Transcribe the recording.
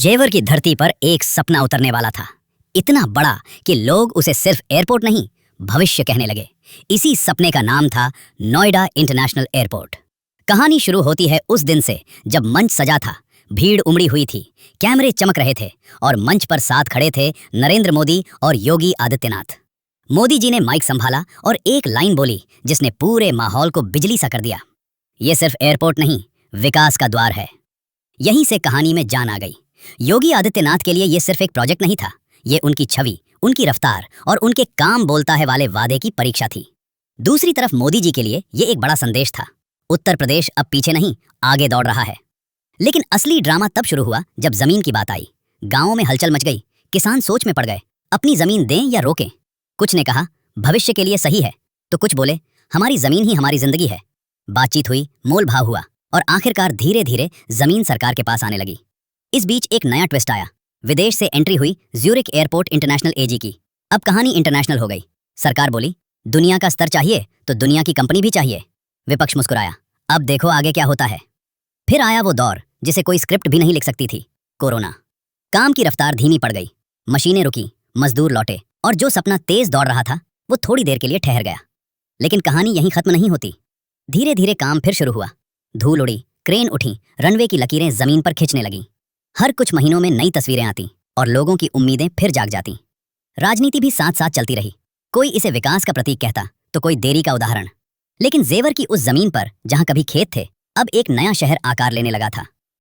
जेवर की धरती पर एक सपना उतरने वाला था, इतना बड़ा कि लोग उसे सिर्फ एयरपोर्ट नहीं, भविष्य कहने लगे। इसी सपने का नाम था नोएडा इंटरनेशनल एयरपोर्ट। कहानी शुरू होती है उस दिन से जब मंच सजा था, भीड़ उमड़ी हुई थी, कैमरे चमक रहे थे और मंच पर साथ खड़े थे नरेंद्र मोदी और योगी आदित्यनाथ। मोदी जी ने माइक संभाला और एक लाइन बोली जिसने पूरे माहौल को बिजली सा कर दिया। ये सिर्फ एयरपोर्ट नहीं, विकास का द्वार है। यहीं से कहानी में जान आ गई। योगी आदित्यनाथ के लिए ये सिर्फ एक प्रोजेक्ट नहीं था, ये उनकी छवि, उनकी रफ्तार और उनके काम बोलता है वाले वादे की परीक्षा थी। दूसरी तरफ मोदी जी के लिए ये एक बड़ा संदेश था, उत्तर प्रदेश अब पीछे नहीं, आगे दौड़ रहा है। लेकिन असली ड्रामा तब शुरू हुआ जब जमीन की बात आई। गांवों में हलचल मच गई, किसान सोच में पड़ गए, अपनी जमीन दें या रोकें। कुछ ने कहा भविष्य के लिए सही है, तो कुछ बोले हमारी जमीन ही हमारी जिंदगी है। बातचीत हुई, मोल भाव हुआ और आखिरकार धीरे धीरे जमीन सरकार के पास आने लगी। इस बीच एक नया ट्विस्ट आया, विदेश से एंट्री हुई ज्यूरिख एयरपोर्ट इंटरनेशनल एजी की। अब कहानी इंटरनेशनल हो गई। सरकार बोली दुनिया का स्तर चाहिए तो दुनिया की कंपनी भी चाहिए। विपक्ष मुस्कुराया, अब देखो आगे क्या होता है। फिर आया वो दौर जिसे कोई स्क्रिप्ट भी नहीं लिख सकती थी, कोरोना। काम की रफ्तार धीमी पड़ गई, मशीनें रुकी, मजदूर लौटे और जो सपना तेज दौड़ रहा था वो थोड़ी देर के लिए ठहर गया। लेकिन कहानी यहीं खत्म नहीं होती। धीरे धीरे काम फिर शुरू हुआ, धूल उड़ी, क्रेन उठी, रनवे की लकीरें जमीन पर खिंचने लगीं। हर कुछ महीनों में नई तस्वीरें आती और लोगों की उम्मीदें फिर जाग जाती। राजनीति भी साथ साथ चलती रही, कोई इसे विकास का प्रतीक कहता तो कोई देरी का उदाहरण। लेकिन जेवर की उस जमीन पर जहां कभी खेत थे, अब एक नया शहर आकार लेने लगा था।